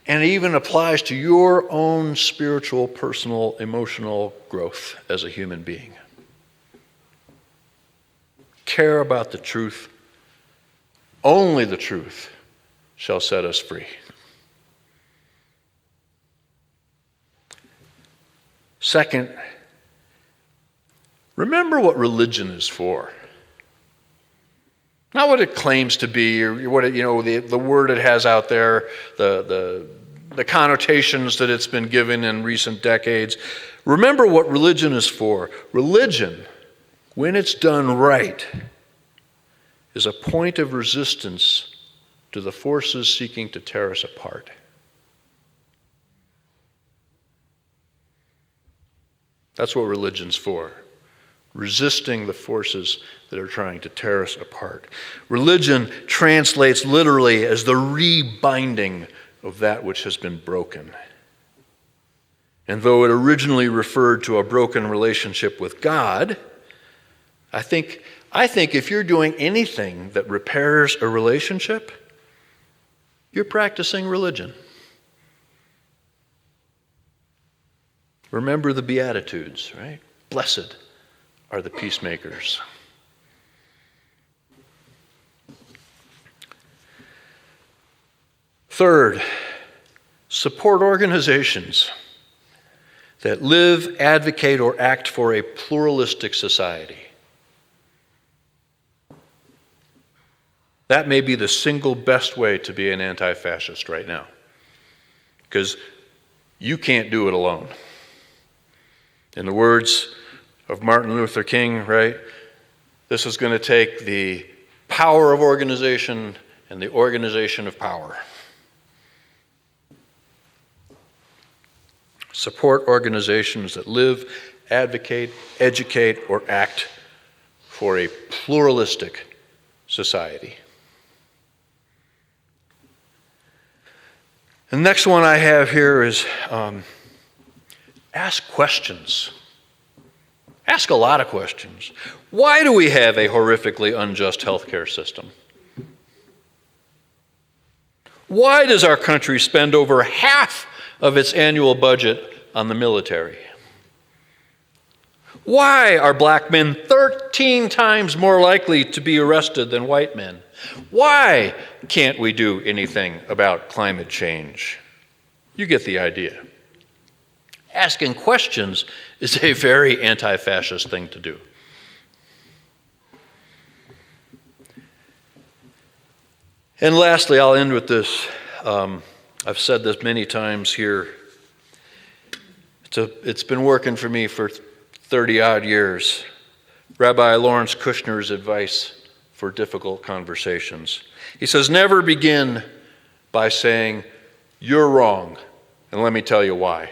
and it even applies to your own spiritual, personal, emotional growth as a human being. Care about the truth. Only the truth shall set us free. Second, remember what religion is for. Not what it claims to be, or what it, the word it has out there, the the connotations that it's been given in recent decades. Remember what religion is for. Religion, when it's done right, is a point of resistance to the forces seeking to tear us apart. That's what religion's for. Resisting the forces that are trying to tear us apart. Religion translates literally as the rebinding of that which has been broken. And though it originally referred to a broken relationship with God, I think if you're doing anything that repairs a relationship, you're practicing religion. Remember the Beatitudes, right? Blessed are the peacemakers. Third, support organizations that live, advocate, or act for a pluralistic society. That may be the single best way to be an anti-fascist right now, because you can't do it alone. In the words of Martin Luther King, right? This is going to take the power of organization and the organization of power. Support organizations that live, advocate, educate, or act for a pluralistic society. The next one I have here is ask questions. Ask a lot of questions. Why do we have a horrifically unjust healthcare system? Why does our country spend over half of its annual budget on the military? Why are black men 13 times more likely to be arrested than white men? Why can't we do anything about climate change? You get the idea. Asking questions is a very anti-fascist thing to do. And lastly, I'll end with this. I've said this many times here. It's been working for me for 30-odd years. Rabbi Lawrence Kushner's advice for difficult conversations. He says, never begin by saying, you're wrong, and let me tell you why.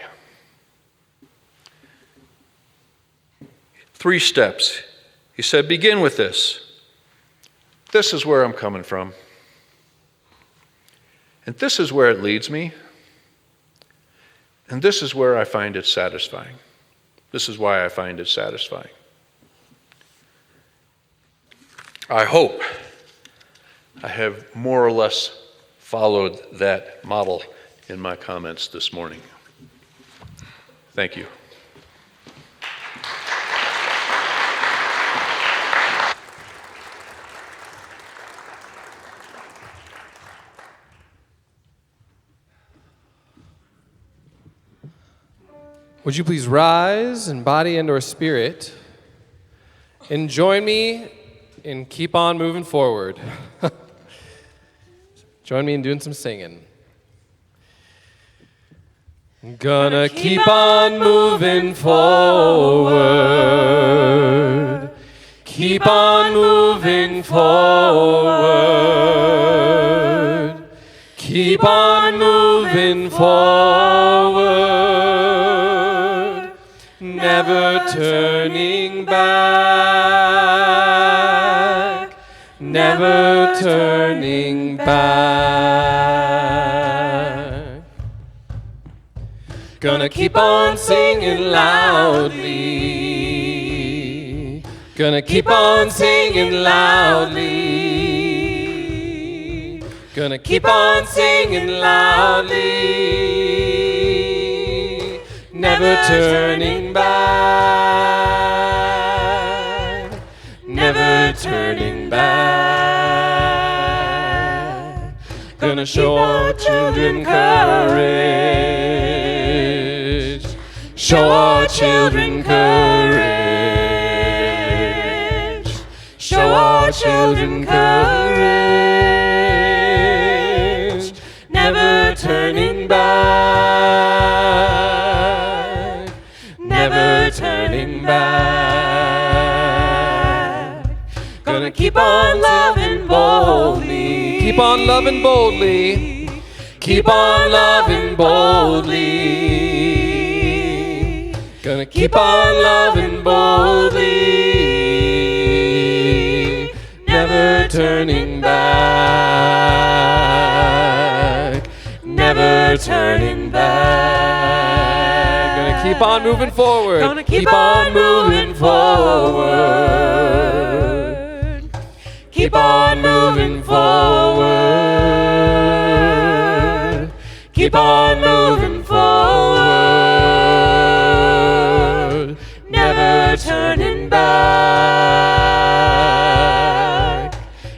3 steps. He said, begin with this. This is where I'm coming from. And this is where it leads me. And this is where I find it satisfying. This is why I find it satisfying. I hope I have more or less followed that model in my comments this morning. Thank you. Would you please rise in body and or spirit and join me in keep on moving forward. Join me in doing some singing. Gonna keep on moving forward. Keep on moving forward. Keep on moving forward. Never turning back. Never turning back. Gonna keep on singing loudly. Gonna keep on singing loudly. Gonna keep on singing loudly. Never turning back. Never turning back. Gonna show our children courage. Show our children courage. Show our children courage. Never never turning back, never turning back. Gonna keep on loving boldly, keep on loving boldly, keep on loving boldly. Gonna keep on loving boldly, never turning back, never turning back. Gonna keep on moving forward, gonna keep on moving forward, keep on moving forward, keep on moving forward, never turning back,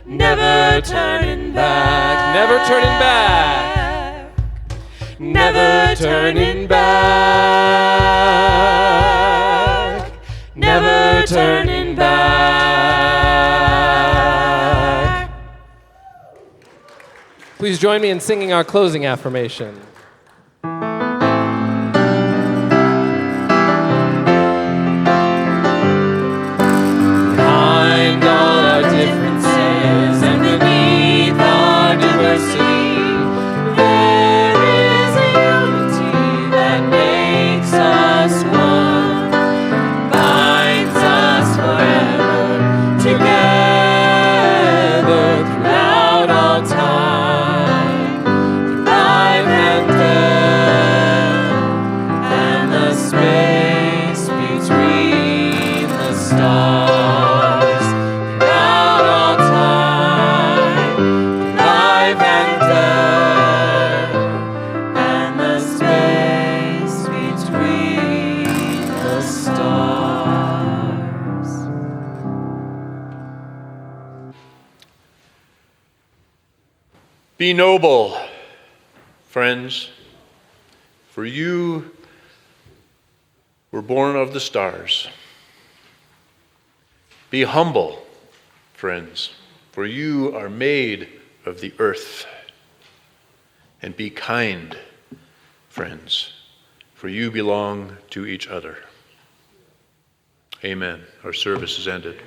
never turning back, never turning back, never turning back, never turning back. Please join me in singing our closing affirmation. Behind all our differences and beneath our diversity, there is a unity that makes us one, binds us forever together throughout all time, through life and death, and the space between the stars, throughout all time, through life and death, and the space between the stars. Be noble, friends, for you were born of the stars. Be humble, friends, for you are made of the earth. And be kind, friends, for you belong to each other. Amen. Our service is ended.